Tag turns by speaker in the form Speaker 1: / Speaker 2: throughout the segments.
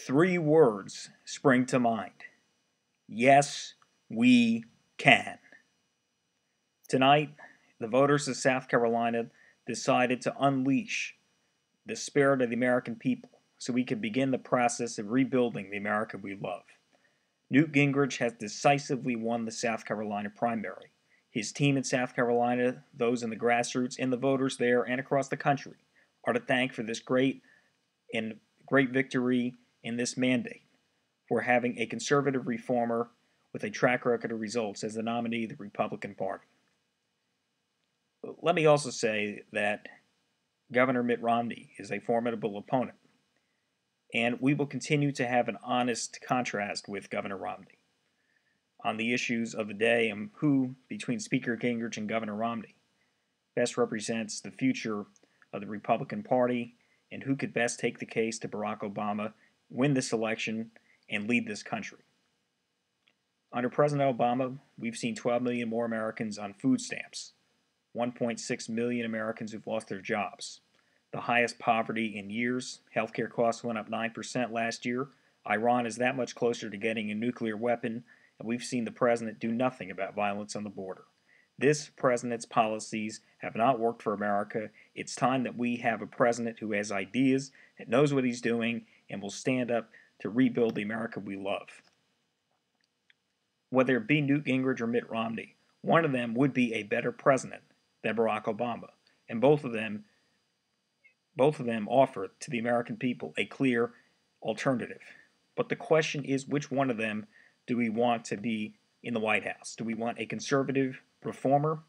Speaker 1: Three words spring to mind. Yes, we can. Tonight, the voters of South Carolina decided to unleash the spirit of the American people so we could begin the process of rebuilding the America we love. Newt Gingrich has decisively won the South Carolina primary. His team in South Carolina, those in the grassroots, and the voters there and across the country are to thank for this great victory in this mandate for having a conservative reformer with a track record of results as the nominee of the Republican Party. Let me also say that Governor Mitt Romney is a formidable opponent, and we will continue to have an honest contrast with Governor Romney on the issues of the day and who, between Speaker Gingrich and Governor Romney, best represents the future of the Republican Party and who could best take the case to Barack Obama, win this election, and lead this country. Under President Obama, we've seen 12 million more Americans on food stamps, 1.6 million Americans who've lost their jobs, the highest poverty in years. Healthcare costs went up 9% last year. Iran is that much closer to getting a nuclear weapon, and we've seen the president do nothing about violence on the border. This president's policies have not worked for America. It's time that we have a president who has ideas, that knows what he's doing, and will stand up to rebuild the America we love. Whether it be Newt Gingrich or Mitt Romney, one of them would be a better president than Barack Obama, and both of them offer to the American people a clear alternative. But the question is, which one of them do we want to be in the White House? Do we want a conservative reformer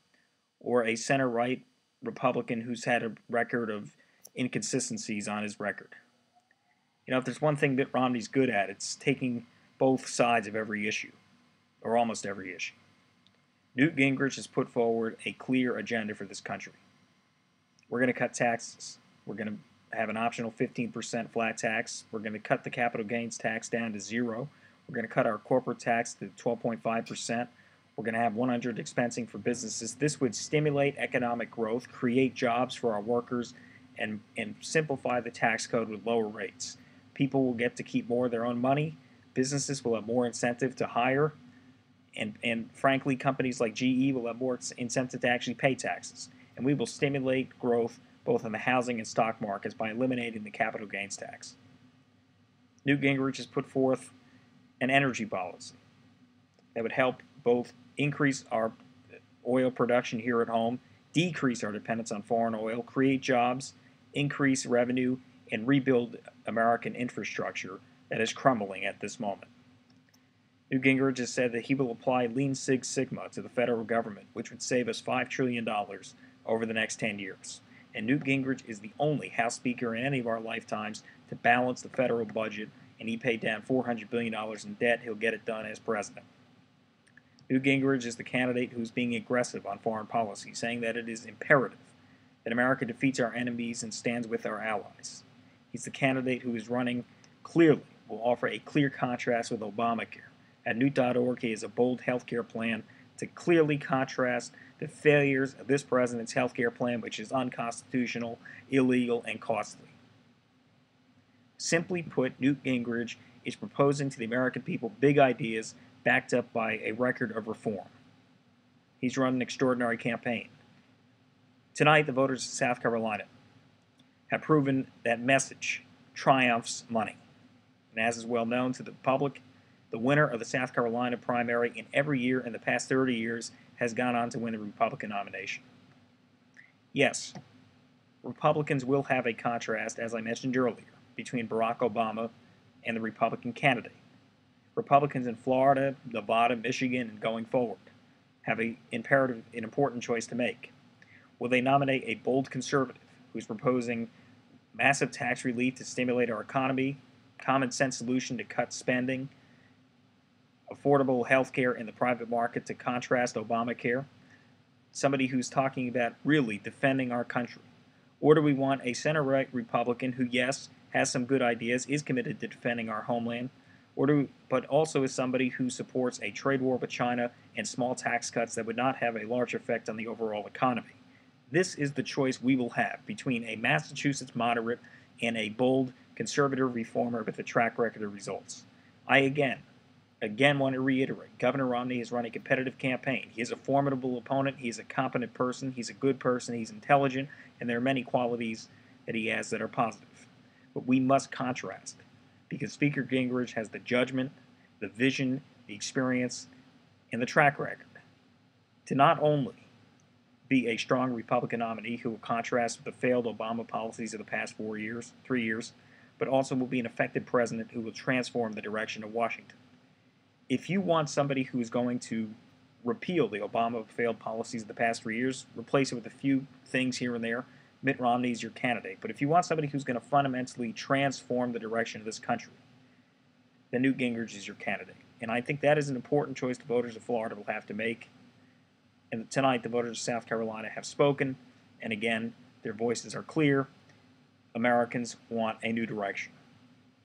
Speaker 1: or a center-right Republican who's had a record of inconsistencies on his record? You know, if there's one thing Mitt Romney's good at, it's taking both sides of every issue, or almost every issue. Newt Gingrich has put forward a clear agenda for this country. We're going to cut taxes. We're going to have an optional 15% flat tax. We're going to cut the capital gains tax down to zero. We're going to cut our corporate tax to 12.5%. We're going to have 100% expensing for businesses. This would stimulate economic growth, create jobs for our workers, and simplify the tax code with lower rates. People will get to keep more of their own money. Businesses will have more incentive to hire. And frankly, companies like GE will have more incentive to actually pay taxes. And we will stimulate growth both in the housing and stock markets by eliminating the capital gains tax. Newt Gingrich has put forth an energy policy that would help both increase our oil production here at home, decrease our dependence on foreign oil, create jobs, increase revenue, and rebuild American infrastructure that is crumbling at this moment. Newt Gingrich has said that he will apply Lean Six Sigma to the federal government, which would save us $5 trillion over the next 10 years. And Newt Gingrich is the only House Speaker in any of our lifetimes to balance the federal budget, and he paid down $400 billion in debt. He'll get it done as president. Newt Gingrich is the candidate who's being aggressive on foreign policy, saying that it is imperative that America defeats our enemies and stands with our allies. He's the candidate who is running clearly, will offer a clear contrast with Obamacare. At Newt.org, he has a bold health care plan to clearly contrast the failures of this president's health care plan, which is unconstitutional, illegal, and costly. Simply put, Newt Gingrich is proposing to the American people big ideas backed up by a record of reform. He's run an extraordinary campaign. Tonight, the voters of South Carolina have proven that message triumphs money. And as is well known to the public, the winner of the South Carolina primary in every year in the past 30 years has gone on to win the Republican nomination. Yes, Republicans will have a contrast, as I mentioned earlier, between Barack Obama and the Republican candidate. Republicans in Florida, Nevada, Michigan, and going forward have an important choice to make. Will they nominate a bold conservative who's proposing massive tax relief to stimulate our economy, common sense solution to cut spending, affordable health care in the private market to contrast Obamacare, somebody who's talking about really defending our country? Or do we want a center-right Republican who, yes, has some good ideas, is committed to defending our homeland, but also is somebody who supports a trade war with China and small tax cuts that would not have a large effect on the overall economy? This is the choice we will have between a Massachusetts moderate and a bold conservative reformer with a track record of results. I again want to reiterate, Governor Romney has run a competitive campaign. He is a formidable opponent. He is a competent person. He's a good person. He's intelligent, and there are many qualities that he has that are positive. But we must contrast, because Speaker Gingrich has the judgment, the vision, the experience, and the track record to not only be a strong Republican nominee who will contrast with the failed Obama policies of the past 3 years, but also will be an effective president who will transform the direction of Washington. If you want somebody who is going to repeal the Obama failed policies of the past 3 years, replace it with a few things here and there, Mitt Romney is your candidate. But if you want somebody who's going to fundamentally transform the direction of this country, then Newt Gingrich is your candidate. And I think that is an important choice the voters of Florida will have to make. And tonight, the voters of South Carolina have spoken. And again, their voices are clear. Americans want a new direction.